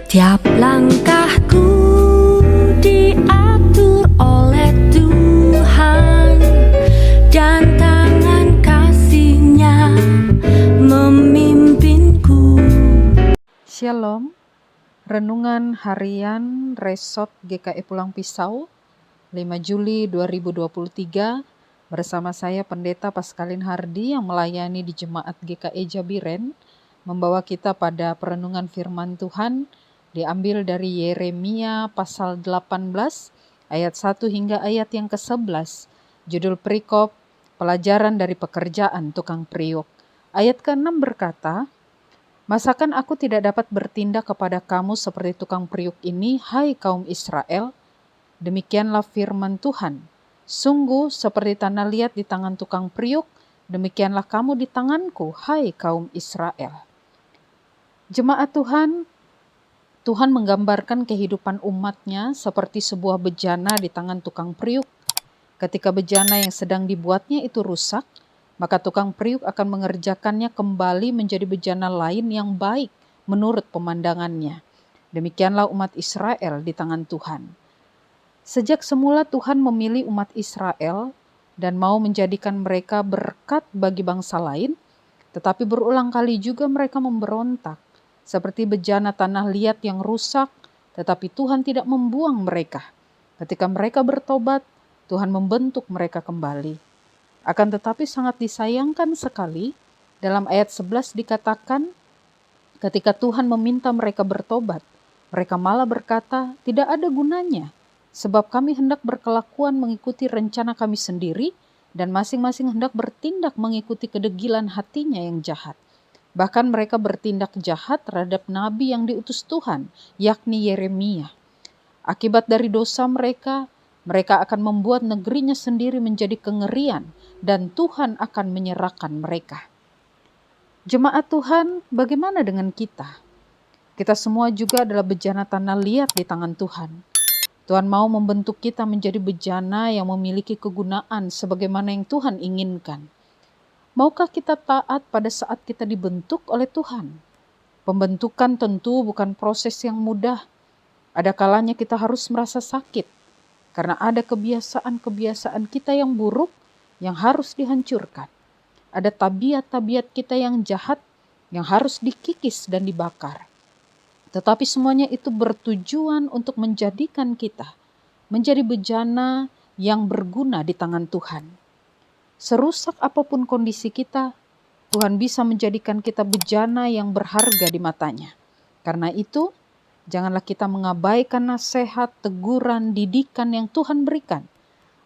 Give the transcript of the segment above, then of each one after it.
Tiap langkahku diatur oleh Tuhan, dan tangan kasih-Nya memimpinku. Shalom, renungan harian Resort GKI Pulang Pisau 5 Juli 2023 bersama saya Pendeta Paskalin Hardi yang melayani di Jemaat GKI Jabiren, membawa kita pada perenungan firman Tuhan diambil dari Yeremia pasal 18 ayat 1 hingga ayat yang ke-11. Judul perikop, pelajaran dari pekerjaan tukang priuk. Ayat ke-6 berkata, "Masakan aku tidak dapat bertindak kepada kamu seperti tukang priuk ini, hai kaum Israel? Demikianlah firman Tuhan. Sungguh seperti tanah liat di tangan tukang priuk, demikianlah kamu di tanganku, hai kaum Israel." Jemaat Tuhan menggambarkan kehidupan umatnya seperti sebuah bejana di tangan tukang priuk. Ketika bejana yang sedang dibuatnya itu rusak, maka tukang priuk akan mengerjakannya kembali menjadi bejana lain yang baik menurut pemandangannya. Demikianlah umat Israel di tangan Tuhan. Sejak semula Tuhan memilih umat Israel dan mau menjadikan mereka berkat bagi bangsa lain, tetapi berulang kali juga mereka memberontak. Seperti bejana tanah liat yang rusak, tetapi Tuhan tidak membuang mereka. Ketika mereka bertobat, Tuhan membentuk mereka kembali. Akan tetapi sangat disayangkan sekali, dalam ayat 11 dikatakan, ketika Tuhan meminta mereka bertobat, mereka malah berkata, "Tidak ada gunanya, sebab kami hendak berkelakuan mengikuti rencana kami sendiri, dan masing-masing hendak bertindak mengikuti kedegilan hatinya yang jahat." Bahkan mereka bertindak jahat terhadap nabi yang diutus Tuhan, yakni Yeremia. Akibat dari dosa mereka akan membuat negerinya sendiri menjadi kengerian, dan Tuhan akan menyerahkan mereka. Jemaat Tuhan, bagaimana dengan kita? Kita semua juga adalah bejana tanah liat di tangan Tuhan. Tuhan mau membentuk kita menjadi bejana yang memiliki kegunaan sebagaimana yang Tuhan inginkan. Maukah kita taat pada saat kita dibentuk oleh Tuhan? Pembentukan tentu bukan proses yang mudah. Ada kalanya kita harus merasa sakit, karena ada kebiasaan-kebiasaan kita yang buruk yang harus dihancurkan. Ada tabiat-tabiat kita yang jahat yang harus dikikis dan dibakar. Tetapi semuanya itu bertujuan untuk menjadikan kita menjadi bejana yang berguna di tangan Tuhan. Serusak apapun kondisi kita, Tuhan bisa menjadikan kita bejana yang berharga di matanya. Karena itu, janganlah kita mengabaikan nasihat, teguran, didikan yang Tuhan berikan,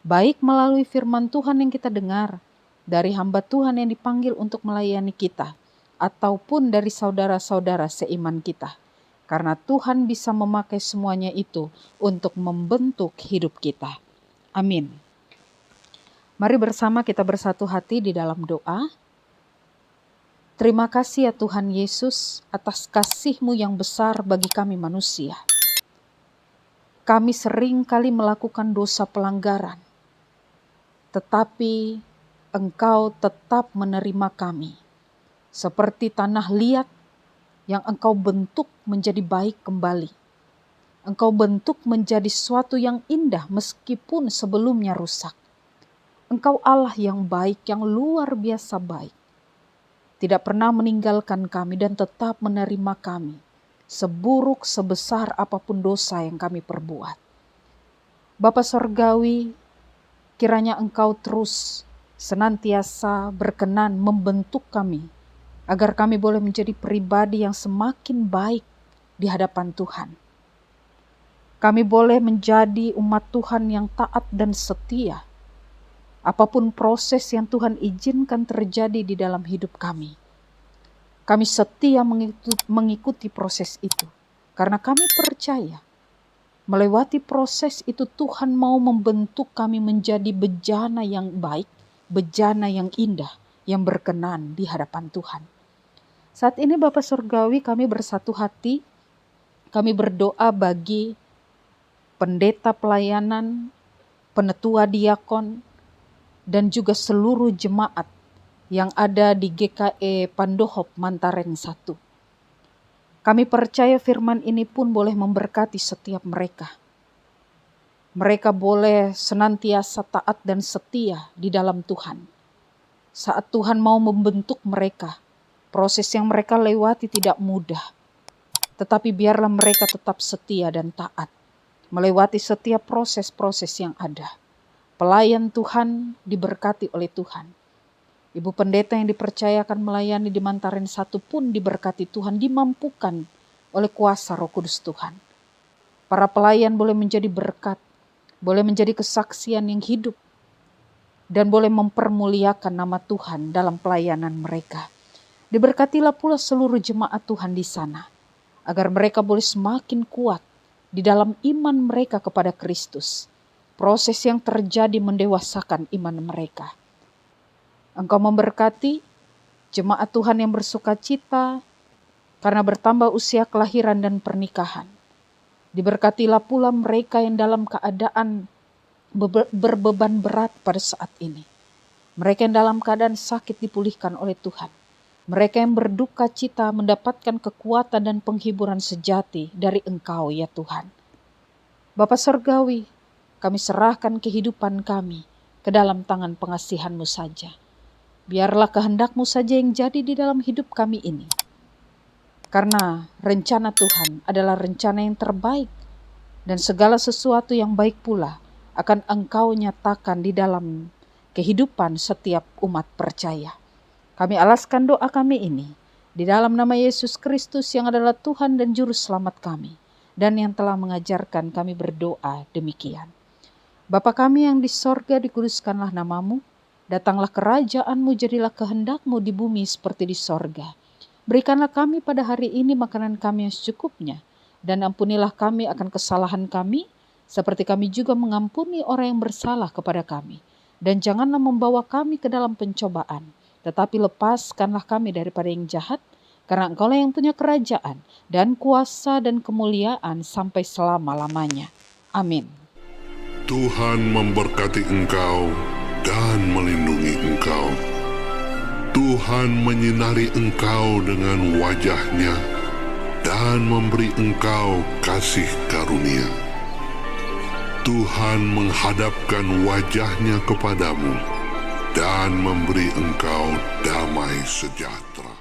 baik melalui firman Tuhan yang kita dengar, dari hamba Tuhan yang dipanggil untuk melayani kita, ataupun dari saudara-saudara seiman kita. Karena Tuhan bisa memakai semuanya itu untuk membentuk hidup kita. Amin. Mari bersama kita bersatu hati di dalam doa. Terima kasih ya Tuhan Yesus atas kasih-Mu yang besar bagi kami manusia. Kami sering kali melakukan dosa pelanggaran, tetapi Engkau tetap menerima kami. Seperti tanah liat yang Engkau bentuk menjadi baik kembali. Engkau bentuk menjadi sesuatu yang indah meskipun sebelumnya rusak. Engkau Allah yang baik, yang luar biasa baik. Tidak pernah meninggalkan kami dan tetap menerima kami, seburuk sebesar apapun dosa yang kami perbuat. Bapa Sorgawi, kiranya Engkau terus senantiasa berkenan membentuk kami, agar kami boleh menjadi pribadi yang semakin baik di hadapan Tuhan. Kami boleh menjadi umat Tuhan yang taat dan setia, apapun proses yang Tuhan izinkan terjadi di dalam hidup kami. Kami setia mengikuti proses itu. Karena kami percaya, melewati proses itu Tuhan mau membentuk kami menjadi bejana yang baik, bejana yang indah, yang berkenan di hadapan Tuhan. Saat ini Bapa Surgawi, kami bersatu hati, kami berdoa bagi pendeta pelayanan, penetua diakon, dan juga seluruh jemaat yang ada di GKE Pandohop Mantaren 1. Kami percaya firman ini pun boleh memberkati setiap mereka. Mereka boleh senantiasa taat dan setia di dalam Tuhan. Saat Tuhan mau membentuk mereka, proses yang mereka lewati tidak mudah. Tetapi biarlah mereka tetap setia dan taat, melewati setiap proses-proses yang ada. Pelayan Tuhan diberkati oleh Tuhan. Ibu pendeta yang dipercayakan melayani di Mantaren 1 pun diberkati Tuhan, dimampukan oleh kuasa Roh Kudus Tuhan. Para pelayan boleh menjadi berkat, boleh menjadi kesaksian yang hidup, dan boleh mempermuliakan nama Tuhan dalam pelayanan mereka. Diberkatilah pula seluruh jemaat Tuhan di sana, agar mereka boleh semakin kuat di dalam iman mereka kepada Kristus. Proses yang terjadi mendewasakan iman mereka. Engkau memberkati jemaat Tuhan yang bersuka cita karena bertambah usia kelahiran dan pernikahan. Diberkatilah pula mereka yang dalam keadaan berbeban berat pada saat ini. Mereka yang dalam keadaan sakit dipulihkan oleh Tuhan. Mereka yang berduka cita mendapatkan kekuatan dan penghiburan sejati dari Engkau ya Tuhan. Bapa Surgawi, kami serahkan kehidupan kami ke dalam tangan pengasihan-Mu saja. Biarlah kehendak-Mu saja yang jadi di dalam hidup kami ini. Karena rencana Tuhan adalah rencana yang terbaik, dan segala sesuatu yang baik pula akan Engkau nyatakan di dalam kehidupan setiap umat percaya. Kami alaskan doa kami ini di dalam nama Yesus Kristus yang adalah Tuhan dan Juru Selamat kami, dan yang telah mengajarkan kami berdoa demikian. Bapa kami yang di sorga, dikuduskanlah nama-Mu, datanglah kerajaan-Mu, jadilah kehendak-Mu di bumi seperti di sorga. Berikanlah kami pada hari ini makanan kami yang secukupnya, dan ampunilah kami akan kesalahan kami, seperti kami juga mengampuni orang yang bersalah kepada kami. Dan janganlah membawa kami ke dalam pencobaan, tetapi lepaskanlah kami daripada yang jahat, karena Engkaulah yang punya kerajaan, dan kuasa dan kemuliaan sampai selama-lamanya. Amin. Tuhan memberkati engkau dan melindungi engkau. Tuhan menyinari engkau dengan wajah-Nya dan memberi engkau kasih karunia. Tuhan menghadapkan wajah-Nya kepadamu dan memberi engkau damai sejahtera.